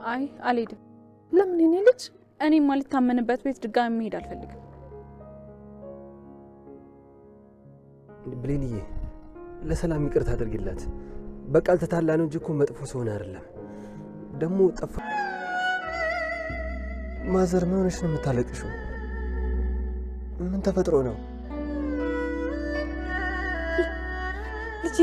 አይ አልሄድም። ለምን እኔ ልጅ እኔ ማለት ታመንበት ቤት ድጋሚ መሄድ አልፈልግም። ብሌንዬ ለሰላም ይቅርታ አድርግላት። በቃል ተታላ ነው እንጂ እኮ መጥፎ ሰው አይደለም። ደግሞ ጠፋ። ማዘር ምን ሆነሽ ነው የምታለቅሽው? ምን ተፈጥሮ ነው? ልጄ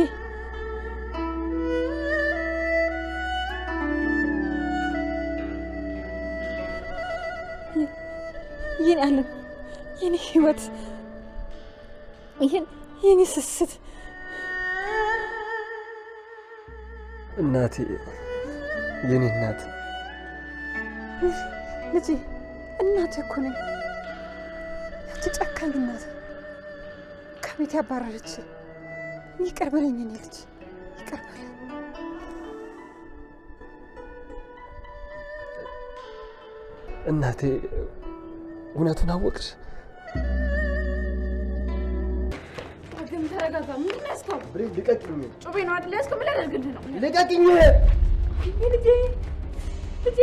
የኔ ዓለም የኔ ህይወት የኔ ስስት እናቴ የኔ እናት ልጄ እናቴ እኮ ነኝ። ያቺ ጨካኝ እናት ከቤት ያባረረች። ይቅር በለኝ የኔ ልጅ ይቅር በለኝ። እናቴ እውነቱን አወቅሽ? ግን ተረጋጋ። ምን ያስከው? ብሬን ልቀቂኝ። ጩቤ ነው አይደል ያስከው? ምን ላደርግልህ ነው? ልቀቂኝ። ልጄ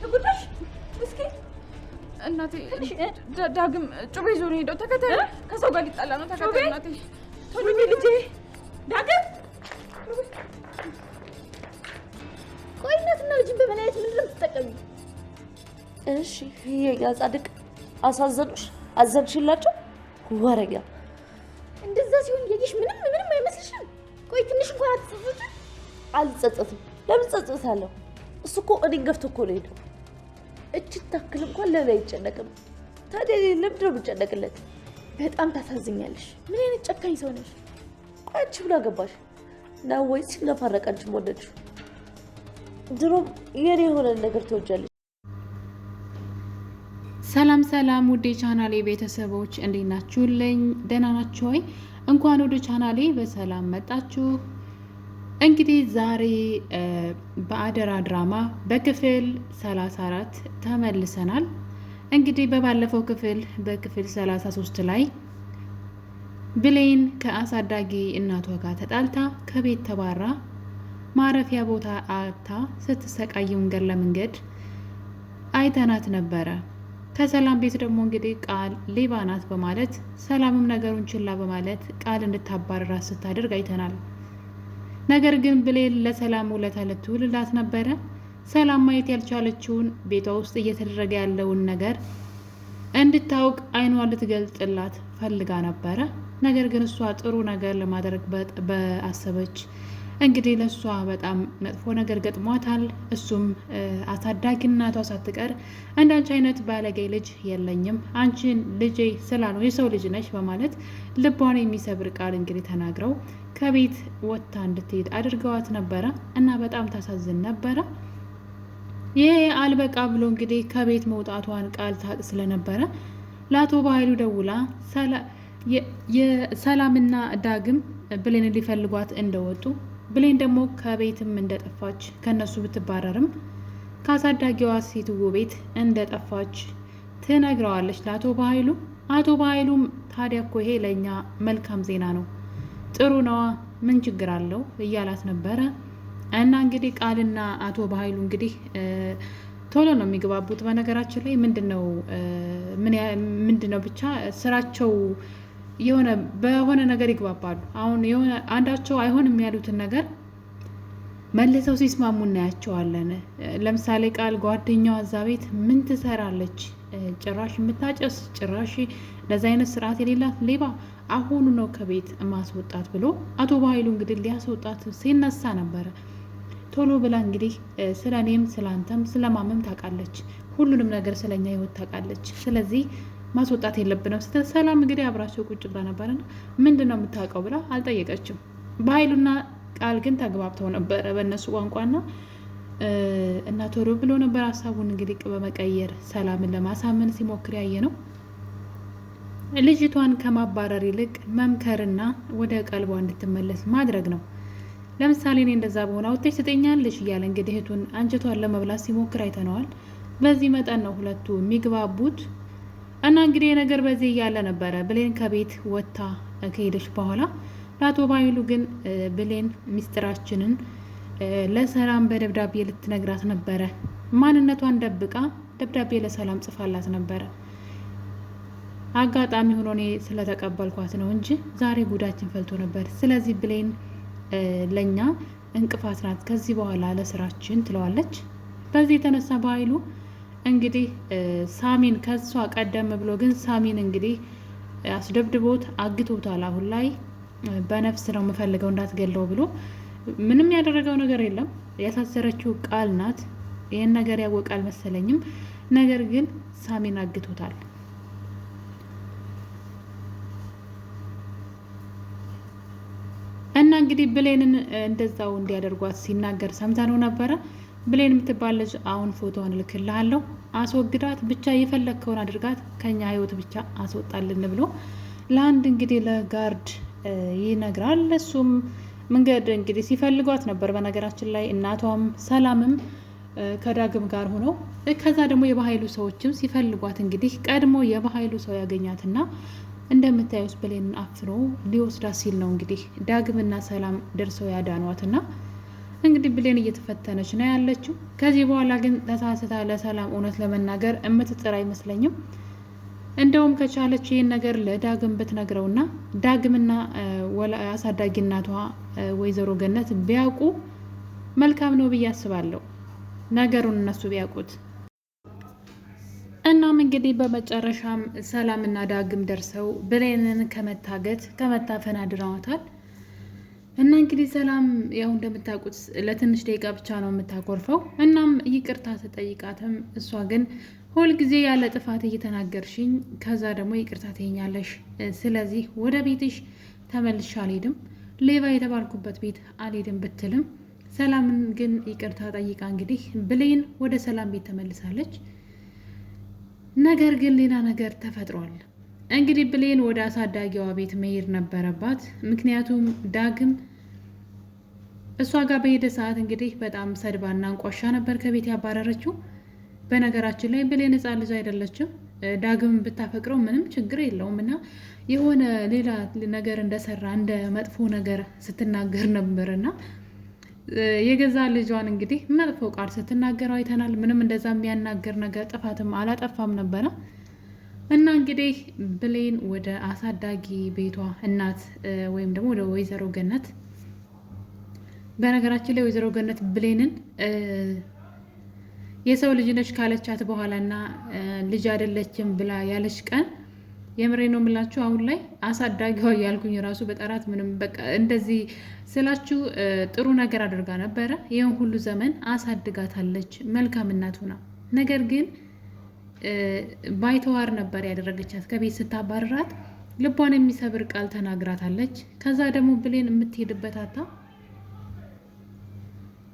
ተጎዳሽ? እስኪ እናቴ ዳግም ጩቤ ይዞ ነው ሄደው። ተከተል። ከሰው ጋር ሊጣላ ነው። ተከተል እናቴ። ቶሎ በይ ልጄ። ዳግም ቆይ እናትና ልጅን በመለያየት ምንድን ነው የምትጠቀሚው? እሺ የኛ ጻድቅ አሳዘኑሽ? አዘንሽላቸው? ወረኛ እንደዛ ሲሆን የጊሽ ምንም አይመስልሽም? ቆይ ትንሽ እንኳን አትጸጸትም? አልጸጸትም። ለምን ጸጸታለሁ? እሱ እኮ እኔን ገፍቶ እኮ ነው ሄደው። እጅ ታክል እንኳን ለኔ አይጨነቅም። ታዲያ ለምንድን ነው የምጨነቅለት? በጣም ታሳዝኛለሽ። ምን አይነት ጨካኝ ሰው ነሽ? አንቺ ምን አገባሽ ነው? ወይስ ለፋረቅ አንቺም ወደድሽው? ድሮም የኔ የሆነ ነገር ትወጃለሽ። ሰላም ሰላም ውዴ ቻናሌ ቤተሰቦች እንዴት ናችሁልኝ? ደህና ናችሁ ወይ? እንኳን ወደ ቻናሌ በሰላም መጣችሁ። እንግዲህ ዛሬ በአደራ ድራማ በክፍል 34 ተመልሰናል። እንግዲህ በባለፈው በክፍል 33 ላይ ብሌን ከአሳዳጊ እናቷ ጋር ተጣልታ ከቤት ተባራ ማረፊያ ቦታ አጥታ ስትሰቃይ መንገድ ለመንገድ አይተናት ነበረ። ከሰላም ቤት ደግሞ እንግዲህ ቃል ሌባ ናት በማለት ሰላምም ነገሩን ችላ በማለት ቃል እንድታባረራ ስታደርግ አይተናል። ነገር ግን ብሌን ለሰላም ውለታ ልትውልላት ነበረ። ሰላም ማየት ያልቻለችውን ቤቷ ውስጥ እየተደረገ ያለውን ነገር እንድታውቅ አይኗ ልትገልጥላት ፈልጋ ነበረ። ነገር ግን እሷ ጥሩ ነገር ለማድረግ በአሰበች እንግዲህ ለሷ በጣም መጥፎ ነገር ገጥሟታል። እሱም አሳዳጊ እናቷ ሳትቀር እንዳንቺ አይነት ባለጌ ልጅ የለኝም፣ አንቺን ልጄ ስላልሆነ የሰው ልጅ ነሽ በማለት ልቧን የሚሰብር ቃል እንግዲህ ተናግረው ከቤት ወጥታ እንድትሄድ አድርገዋት ነበረ እና በጣም ታሳዝን ነበረ። ይሄ አልበቃ ብሎ እንግዲህ ከቤት መውጣቷን ቃል ታቅ ስለነበረ ለአቶ በኃይሉ ደውላ የሰላምና ዳግም ብሌን ሊፈልጓት እንደወጡ ብሌን ደግሞ ከቤትም እንደጠፋች ከነሱ ብትባረርም ከአሳዳጊዋ ሴትዮ ቤት እንደጠፋች ትነግረዋለች ለአቶ በኃይሉ። አቶ በኃይሉም ታዲያ እኮ ይሄ ለእኛ መልካም ዜና ነው፣ ጥሩ ነዋ፣ ምን ችግር አለው እያላት ነበረ። እና እንግዲህ ቃልና አቶ በኃይሉ እንግዲህ ቶሎ ነው የሚግባቡት። በነገራችን ላይ ምንድነው ብቻ ስራቸው የሆነ በሆነ ነገር ይግባባሉ። አሁን የሆነ አንዳቸው አይሆንም ያሉትን ነገር መልሰው ሲስማሙ እናያቸዋለን። ለምሳሌ ቃል ጓደኛዋ እዛ ቤት ምን ትሰራለች? ጭራሽ የምታጨስ ጭራሽ ለዛ አይነት ስርዓት የሌላት ሌባ አሁኑ ነው ከቤት ማስወጣት ብሎ አቶ በኃይሉ እንግዲህ ሊያስወጣት ሲነሳ ነበረ። ቶሎ ብላ እንግዲህ ስለ እኔም ስለ አንተም ስለማመም ታውቃለች፣ ሁሉንም ነገር ስለኛ ህይወት ታውቃለች። ስለዚህ ማስወጣት የለብንም ስትል ሰላም እንግዲህ አብራቸው ቁጭ ብላ ነበረና ምንድነው የምታውቀው ብላ አልጠየቀችም። በኃይሉና ቃል ግን ተግባብተው ነበረ በእነሱ ቋንቋና እና ቶሎ ብሎ ነበር ሀሳቡን እንግዲህ በመቀየር ሰላምን ለማሳመን ሲሞክር ያየ ነው። ልጅቷን ከማባረር ይልቅ መምከርና ወደ ቀልቧ እንድትመለስ ማድረግ ነው። ለምሳሌ እኔ እንደዛ በሆነ አውጥተሽ ትጠኛለሽ እያለ እንግዲህ እህቱን አንጀቷን ለመብላት ሲሞክር አይተነዋል። በዚህ መጠን ነው ሁለቱ የሚግባቡት። እና እንግዲህ ነገር በዚህ እያለ ነበረ ብሌን ከቤት ወጥታ ከሄደች በኋላ ለአቶ በኃይሉ ግን ብሌን ሚስጥራችንን ለሰላም በደብዳቤ ልትነግራት ነበረ ማንነቷን ደብቃ ደብዳቤ ለሰላም ጽፋላት ነበረ። አጋጣሚ ሆኖ እኔ ስለተቀበልኳት ነው እንጂ ዛሬ ጉዳችን ፈልቶ ነበር። ስለዚህ ብሌን ለኛ እንቅፋት ናት ከዚህ በኋላ ለስራችን ትለዋለች። በዚህ የተነሳ በኃይሉ እንግዲህ ሳሚን ከሷ ቀደም ብሎ ግን ሳሚን እንግዲህ አስደብድቦት አግቶታል። አሁን ላይ በነፍስ ነው የምፈልገው እንዳትገለው ብሎ ምንም ያደረገው ነገር የለም። ያሳሰረችው ቃል ናት። ይህን ነገር ያወቀ አልመሰለኝም። ነገር ግን ሳሚን አግቶታል። እና እንግዲህ ብሌንን እንደዛው እንዲያደርጓት ሲናገር ሰምተነው ነበረ። ብሌን የምትባል ልጅ አሁን ፎቶውን እልክልሃለሁ፣ አስወግዳት፣ ብቻ የፈለግከውን አድርጋት፣ ከኛ ህይወት ብቻ አስወጣልን ብሎ ለአንድ እንግዲህ ለጋርድ ይነግራል። እሱም መንገድ እንግዲህ ሲፈልጓት ነበር። በነገራችን ላይ እናቷም ሰላምም ከዳግም ጋር ሆነው ከዛ ደግሞ የበኃይሉ ሰዎችም ሲፈልጓት እንግዲህ ቀድሞ የበኃይሉ ሰው ያገኛትና እንደምታዩት ብሌንን አፍኖ ሊወስዳት ሲል ነው እንግዲህ ዳግምና ሰላም ደርሰው ያዳኗትና እንግዲህ ብሌን እየተፈተነች ነው ያለችው። ከዚህ በኋላ ግን ተሳስታ ለሰላም እውነት ለመናገር የምትጥር አይመስለኝም። እንደውም ከቻለች ይህን ነገር ለዳግም ብትነግረውና ዳግምና አሳዳጊ እናቷ ወይዘሮ ገነት ቢያውቁ መልካም ነው ብዬ አስባለሁ፣ ነገሩን እነሱ ቢያውቁት። እናም እንግዲህ በመጨረሻም ሰላምና ዳግም ደርሰው ብሌንን ከመታፈን አድነዋታል። እና እንግዲህ ሰላም ያው እንደምታውቁት ለትንሽ ደቂቃ ብቻ ነው የምታኮርፈው። እናም ይቅርታ ተጠይቃትም እሷ ግን ሁልጊዜ ያለ ጥፋት እየተናገርሽኝ ከዛ ደግሞ ይቅርታ ትይኛለሽ፣ ስለዚህ ወደ ቤትሽ ተመልሼ አልሄድም፣ ሌባ የተባልኩበት ቤት አልሄድም ብትልም ሰላምን ግን ይቅርታ ጠይቃ እንግዲህ ብሌን ወደ ሰላም ቤት ተመልሳለች። ነገር ግን ሌላ ነገር ተፈጥሯል። እንግዲህ ብሌን ወደ አሳዳጊዋ ቤት መሄድ ነበረባት። ምክንያቱም ዳግም እሷ ጋር በሄደ ሰዓት እንግዲህ በጣም ሰድባና አንቋሻ ነበር ከቤት ያባረረችው። በነገራችን ላይ ብሌን ሕፃን ልጅ አይደለችም። ዳግም ብታፈቅረው ምንም ችግር የለውም እና የሆነ ሌላ ነገር እንደሰራ እንደ መጥፎ ነገር ስትናገር ነበርና የገዛ ልጇን እንግዲህ መጥፎ ቃል ስትናገረው አይተናል። ምንም እንደዛ የሚያናገር ነገር ጥፋትም አላጠፋም ነበረ እና እንግዲህ ብሌን ወደ አሳዳጊ ቤቷ እናት ወይም ደግሞ ወደ ወይዘሮ ገነት፣ በነገራችን ላይ ወይዘሮ ገነት ብሌንን የሰው ልጅ ነች ካለቻት በኋላ እና ልጅ አይደለችም ብላ ያለች ቀን የምሬ ነው የምላችሁ። አሁን ላይ አሳዳጊዋ ያልኩኝ ራሱ በጠራት ምንም በቃ እንደዚህ ስላችሁ ጥሩ ነገር አድርጋ ነበረ። ይህን ሁሉ ዘመን አሳድጋታለች መልካም እናት ሆና። ነገር ግን ባይተዋር ነበር ያደረገቻት። ከቤት ስታባረራት ልቧን የሚሰብር ቃል ተናግራታለች። ከዛ ደግሞ ብሌን የምትሄድበት አታ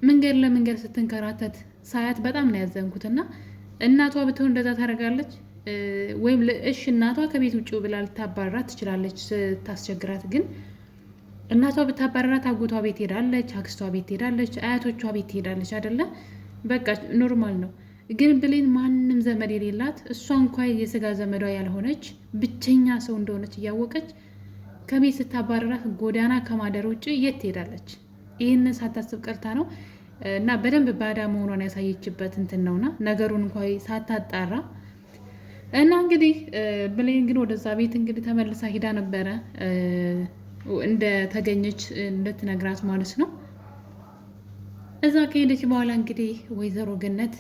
መንገድ ለመንገድ ስትንከራተት ሳያት በጣም ነው ያዘንኩትና እናቷ ብትሆን እንደዛ ታደርጋለች ወይም እሺ እናቷ ከቤት ውጭ ብላ ልታባረራት ትችላለች ስታስቸግራት። ግን እናቷ ብታባረራት አጎቷ ቤት ሄዳለች፣ አክስቷ ቤት ሄዳለች፣ አያቶቿ ቤት ሄዳለች አይደለ? በቃ ኖርማል ነው። ግን ብሌን ማንም ዘመድ የሌላት እሷ እንኳ የስጋ ዘመዷ ያልሆነች ብቸኛ ሰው እንደሆነች እያወቀች ከቤት ስታባረራት ጎዳና ከማደር ውጭ የት ትሄዳለች? ይህንን ሳታስብ ቀርታ ነው እና በደንብ ባዳ መሆኗን ያሳየችበት እንትን ነውና ነገሩን እንኳ ሳታጣራ እና እንግዲህ ብሌን ግን ወደዛ ቤት እንግዲህ ተመልሳ ሂዳ ነበረ እንደተገኘች እንድትነግራት ማለት ነው። እዛ ከሄደች በኋላ እንግዲህ ወይዘሮ ገነት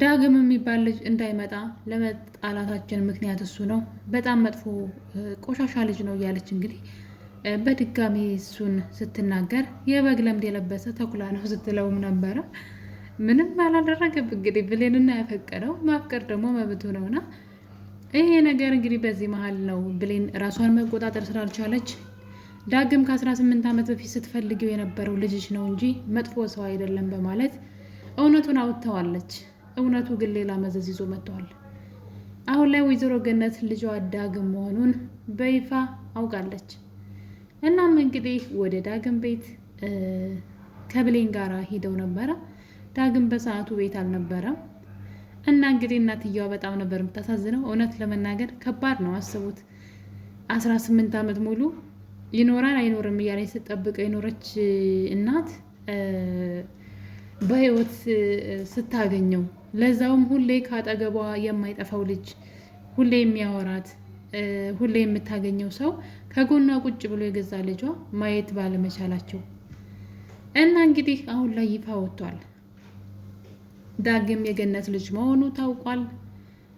ዳግም የሚባል ልጅ እንዳይመጣ ለመጣላታችን ምክንያት እሱ ነው፣ በጣም መጥፎ ቆሻሻ ልጅ ነው እያለች እንግዲህ በድጋሚ እሱን ስትናገር የበግ ለምድ የለበሰ ተኩላ ነው ስትለውም ነበረ። ምንም አላደረገብ እንግዲህ ብሌንና ያፈቀረው ማፍቀር ደግሞ መብቱ ነውና ይሄ ነገር እንግዲህ በዚህ መሀል ነው ብሌን ራሷን መቆጣጠር ስላልቻለች ዳግም ከ18 ዓመት በፊት ስትፈልገው የነበረው ልጅሽ ነው እንጂ መጥፎ ሰው አይደለም በማለት እውነቱን አውጥተዋለች። እውነቱ ግን ሌላ መዘዝ ይዞ መጥቷል። አሁን ላይ ወይዘሮ ገነት ልጇ ዳግም መሆኑን በይፋ አውቃለች። እናም እንግዲህ ወደ ዳግም ቤት ከብሌን ጋር ሂደው ነበረ። ዳግም በሰዓቱ ቤት አልነበረም እና እንግዲህ እናትየዋ በጣም ነበር የምታሳዝነው። እውነት ለመናገር ከባድ ነው። አስቡት 18 ዓመት ሙሉ ይኖራል አይኖርም እያለች ስትጠብቀው የኖረች እናት በህይወት ስታገኘው ለዛውም ሁሌ ካጠገቧ የማይጠፋው ልጅ ሁሌ የሚያወራት ሁሌ የምታገኘው ሰው ከጎኗ ቁጭ ብሎ የገዛ ልጇ ማየት ባለመቻላቸው እና እንግዲህ አሁን ላይ ይፋ ወጥቷል። ዳግም የገነት ልጅ መሆኑ ታውቋል።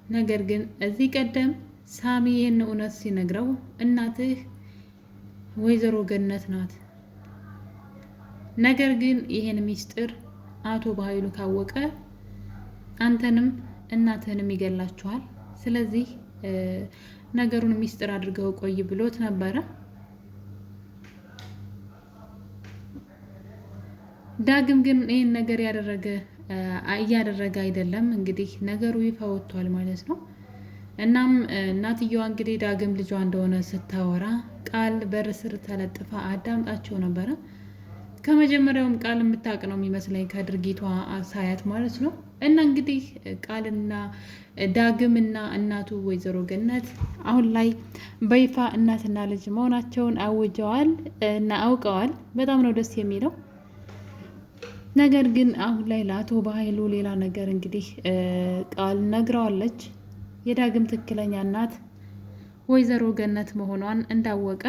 ነገር ግን እዚህ ቀደም ሳሚ ይህን እውነት ሲነግረው እናትህ ወይዘሮ ገነት ናት፣ ነገር ግን ይህን ሚስጥር አቶ በኃይሉ ካወቀ አንተንም እናትህንም ይገላችኋል፣ ስለዚህ ነገሩን ሚስጥር አድርገው ቆይ ብሎት ነበረ። ዳግም ግን ይህን ነገር እያደረገ አይደለም። እንግዲህ ነገሩ ይፋ ወጥቷል ማለት ነው። እናም እናትየዋ እንግዲህ ዳግም ልጇ እንደሆነ ስታወራ ቃል በር ስር ተለጥፋ አዳምጣቸው ነበረ። ከመጀመሪያውም ቃል የምታውቅ ነው የሚመስለኝ ከድርጊቷ ሳያት ማለት ነው። እና እንግዲህ ቃልና ዳግምና እናቱ ወይዘሮ ገነት አሁን ላይ በይፋ እናትና ልጅ መሆናቸውን አውጀዋል እና አውቀዋል። በጣም ነው ደስ የሚለው። ነገር ግን አሁን ላይ ለአቶ በኃይሉ ሌላ ነገር እንግዲህ ቃል ነግረዋለች። የዳግም ትክክለኛ እናት ወይዘሮ ገነት መሆኗን እንዳወቀ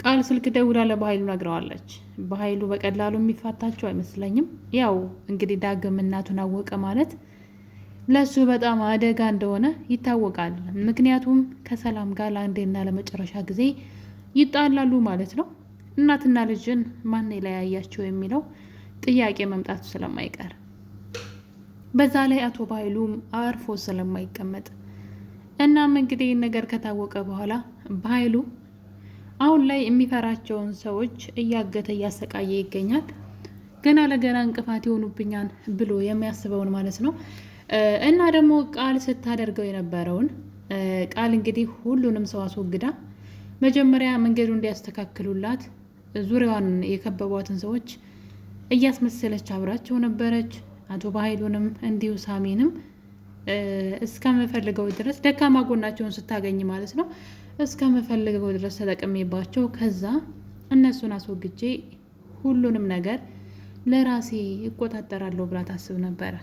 ቃል ስልክ ደውላ ለበኃይሉ ነግረዋለች። በኃይሉ በቀላሉ የሚፋታቸው አይመስለኝም። ያው እንግዲህ ዳግም እናቱን አወቀ ማለት ለሱ በጣም አደጋ እንደሆነ ይታወቃል። ምክንያቱም ከሰላም ጋር ለአንዴና ለመጨረሻ ጊዜ ይጣላሉ ማለት ነው። እናትና ልጅን ማን የለያያቸው የሚለው ጥያቄ መምጣቱ ስለማይቀር በዛ ላይ አቶ በኃይሉም አርፎ ስለማይቀመጥ እናም እንግዲህ ነገር ከታወቀ በኋላ በኃይሉ አሁን ላይ የሚፈራቸውን ሰዎች እያገተ እያሰቃየ ይገኛል። ገና ለገና እንቅፋት ይሆኑብኛል ብሎ የሚያስበውን ማለት ነው። እና ደግሞ ቃል ስታደርገው የነበረውን ቃል እንግዲህ ሁሉንም ሰው አስወግዳ መጀመሪያ መንገዱ እንዲያስተካክሉላት ዙሪያዋን የከበቧትን ሰዎች እያስመሰለች አብራቸው ነበረች። አቶ በኃይሉንም እንዲሁ ሳሚንም እስከምፈልገው ድረስ ደካማ ጎናቸውን ስታገኝ ማለት ነው እስከምፈልገው ድረስ ተጠቅሜባቸው ከዛ እነሱን አስወግጄ ሁሉንም ነገር ለራሴ እቆጣጠራለሁ ብላ ታስብ ነበረ።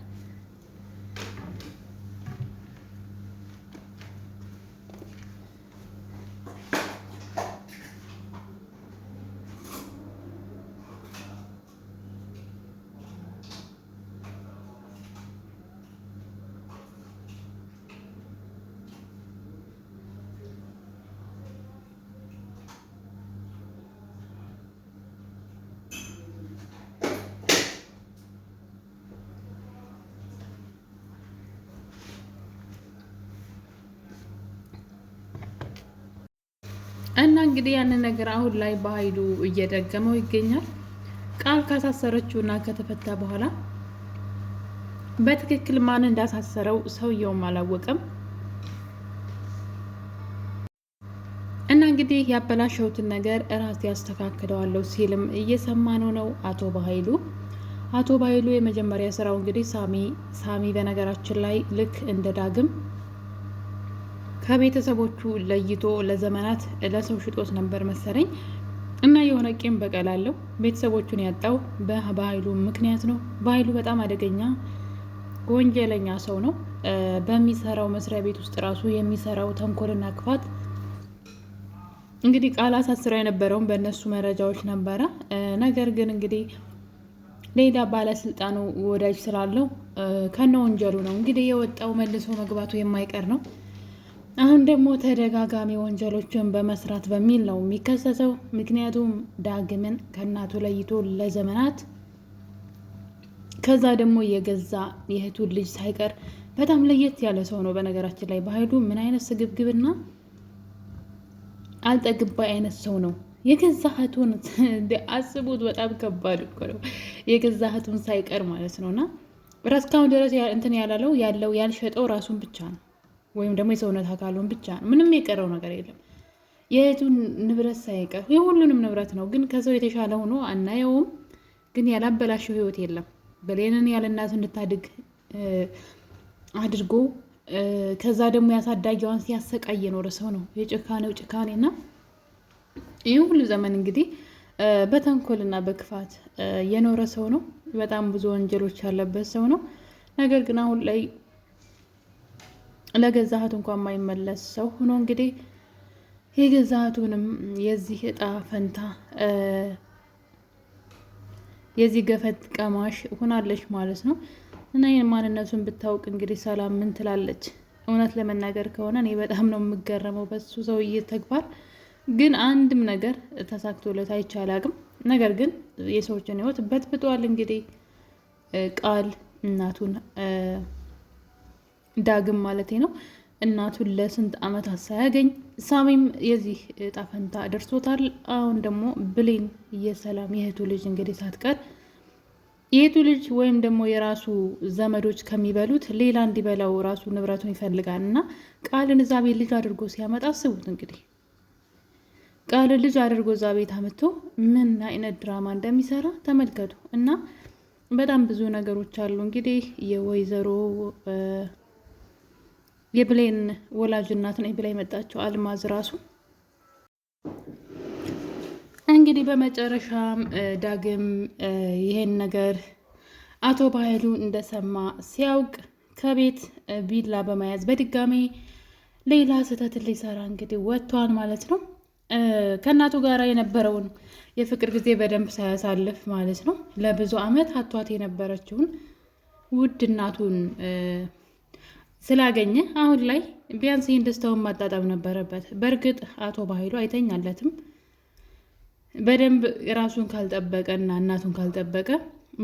እና እንግዲህ ያንን ነገር አሁን ላይ በኃይሉ እየደገመው ይገኛል። ቃል ካሳሰረችው እና ከተፈታ በኋላ በትክክል ማን እንዳሳሰረው ሰውየውም አላወቀም። እና እንግዲህ ያበላሸውትን ነገር እራሴ ያስተካክለዋለሁ ሲልም እየሰማነው ነው አቶ በኃይሉ የመጀመሪያ ስራው እንግዲህ ሳሚ በነገራችን ላይ ልክ እንደ ዳግም ከቤተሰቦቹ ለይቶ ለዘመናት ለሰው ሽጦት ነበር መሰለኝ እና የሆነ ቂም በቀል አለው። ቤተሰቦቹን ያጣው በኃይሉ ምክንያት ነው። በኃይሉ በጣም አደገኛ ወንጀለኛ ሰው ነው። በሚሰራው መስሪያ ቤት ውስጥ ራሱ የሚሰራው ተንኮልና ክፋት እንግዲህ ቃል አሳስረው የነበረውን በእነሱ መረጃዎች ነበረ። ነገር ግን እንግዲህ ሌላ ባለስልጣኑ ወዳጅ ስላለው ከነ ወንጀሉ ነው እንግዲህ የወጣው መልሶ መግባቱ የማይቀር ነው። አሁን ደግሞ ተደጋጋሚ ወንጀሎችን በመስራት በሚል ነው የሚከሰሰው። ምክንያቱም ዳግምን ከእናቱ ለይቶ ለዘመናት ከዛ ደግሞ የገዛ የእህቱን ልጅ ሳይቀር በጣም ለየት ያለ ሰው ነው። በነገራችን ላይ በኃይሉ ምን አይነት ስግብግብና አልጠግባይ አይነት ሰው ነው። የገዛ እህቱን አስቡት፣ በጣም ከባድ እኮ ነው። የገዛ እህቱን ሳይቀር ማለት ነውና እስካሁን ድረስ እንትን ያለው ያልሸጠው ራሱን ብቻ ነው ወይም ደግሞ የሰውነት አካሉን ብቻ ነው። ምንም የቀረው ነገር የለም። የእህቱን ንብረት ሳይቀር የሁሉንም ንብረት ነው። ግን ከሰው የተሻለ ሆኖ አናየውም። ግን ያላበላሸው ህይወት የለም። በሌንን ያለ እናት እንድታድግ አድርጎ ከዛ ደግሞ ያሳዳጊዋን ሲያሰቃይ የኖረ ሰው ነው። የጭካኔው ጭካኔና ይህ ሁሉ ዘመን እንግዲህ በተንኮልና በክፋት የኖረ ሰው ነው። በጣም ብዙ ወንጀሎች ያለበት ሰው ነው። ነገር ግን አሁን ላይ ለገዛ እህቱ እንኳን የማይመለስ ሰው ሆኖ እንግዲህ የገዛ እህቱንም የዚህ እጣ ፈንታ የዚህ ገፈት ቀማሽ ሆናለች ማለት ነው። እና ይህን ማንነቱን ብታውቅ እንግዲህ ሰላም ምን ትላለች? እውነት ለመናገር ከሆነ እኔ በጣም ነው የምገረመው በሱ ሰውዬ ተግባር። ግን አንድም ነገር ተሳክቶለት አይቻል አቅም። ነገር ግን የሰዎችን ህይወት በጥብጧል። እንግዲህ ቃል እናቱን ዳግም ማለት ነው እናቱን ለስንት ዓመታት ሳያገኝ ሳሚም የዚህ እጣ ፈንታ ደርሶታል። አሁን ደግሞ ብሌን የሰላም የእህቱ ልጅ እንግዲህ ሳትቀር የእህቱ ልጅ ወይም ደግሞ የራሱ ዘመዶች ከሚበሉት ሌላ እንዲበላው ራሱ ንብረቱን ይፈልጋል እና ቃልን እዛ ቤት ልጅ አድርጎ ሲያመጣ አስቡት እንግዲህ ቃልን ልጅ አድርጎ እዛ ቤት አምጥቶ ምን አይነት ድራማ እንደሚሰራ ተመልከቱ። እና በጣም ብዙ ነገሮች አሉ እንግዲህ የወይዘሮ የብሌን ወላጅ እናት ነኝ ብላ የመጣቸው አልማዝ ራሱ እንግዲህ በመጨረሻም ዳግም ይሄን ነገር አቶ ባህሉ እንደሰማ ሲያውቅ ከቤት ቢላ በመያዝ በድጋሚ ሌላ ስህተት ሊሰራ እንግዲህ ወጥቷል ማለት ነው። ከእናቱ ጋር የነበረውን የፍቅር ጊዜ በደንብ ሳያሳልፍ ማለት ነው ለብዙ ዓመት አቷት የነበረችውን ውድ እናቱን ስላገኘ አሁን ላይ ቢያንስ ይህን ደስታውን ማጣጣም ነበረበት። በእርግጥ አቶ ባህሉ አይተኛለትም። በደንብ ራሱን ካልጠበቀ እና እናቱን ካልጠበቀ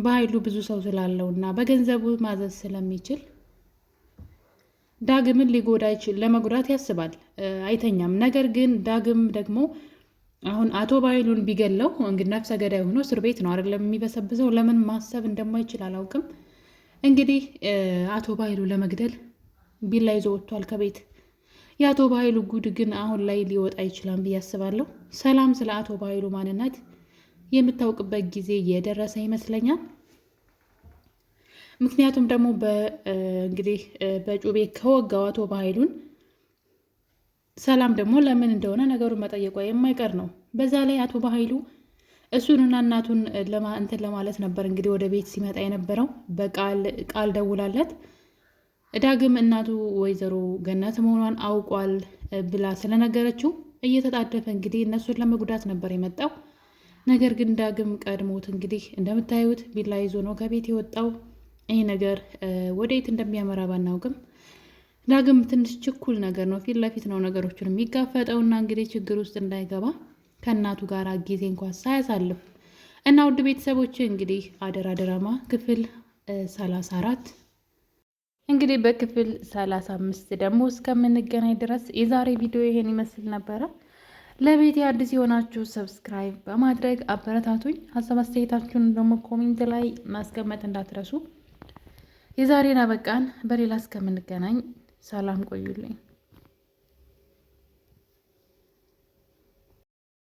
ባህሉ ብዙ ሰው ስላለው እና በገንዘቡ ማዘዝ ስለሚችል ዳግምን ሊጎዳ ይችል ለመጉዳት ያስባል፣ አይተኛም። ነገር ግን ዳግም ደግሞ አሁን አቶ ባህሉን ቢገለው እንግዲህ ነፍሰ ገዳይ ሆኖ እስር ቤት ነው አይደለም የሚበሰብሰው። ለምን ማሰብ እንደማይችል አላውቅም። እንግዲህ አቶ ባህሉ ለመግደል ቢላ ይዞ ወጥቷል ከቤት። የአቶ ባህሉ ጉድ ግን አሁን ላይ ሊወጣ ይችላል ብዬ አስባለሁ። ሰላም ስለ አቶ ባህሉ ማንነት የምታውቅበት ጊዜ የደረሰ ይመስለኛል። ምክንያቱም ደግሞ እንግዲህ በጩቤ ከወጋው አቶ ባህሉን ሰላም ደግሞ ለምን እንደሆነ ነገሩን መጠየቋ የማይቀር ነው። በዛ ላይ አቶ ባህሉ እሱንና እናቱን እንትን ለማለት ነበር እንግዲህ ወደ ቤት ሲመጣ የነበረው። በቃል ደውላለት ዳግም እናቱ ወይዘሮ ገነት መሆኗን አውቋል ብላ ስለነገረችው እየተጣደፈ እንግዲህ እነሱን ለመጉዳት ነበር የመጣው። ነገር ግን ዳግም ቀድሞት እንግዲህ እንደምታዩት ቢላ ይዞ ነው ከቤት የወጣው። ይህ ነገር ወደየት እንደሚያመራ ባናውቅም ዳግም ትንሽ ችኩል ነገር ነው። ፊት ለፊት ነው ነገሮችን የሚጋፈጠውና እንግዲህ ችግር ውስጥ እንዳይገባ ከእናቱ ጋር ጊዜ እንኳን ሳያሳልፍ እና ውድ ቤተሰቦች እንግዲህ አደራ ድራማ ክፍል 34 እንግዲህ በክፍል 35 ደግሞ እስከምንገናኝ ድረስ የዛሬ ቪዲዮ ይሄን ይመስል ነበረ። ለቤት አዲስ የሆናችሁ ሰብስክራይብ በማድረግ አበረታቱኝ። ሀሳብ አስተያየታችሁን ደግሞ ኮሜንት ላይ ማስቀመጥ እንዳትረሱ። የዛሬን አበቃን። በሌላ እስከምንገናኝ ሰላም ቆዩልኝ።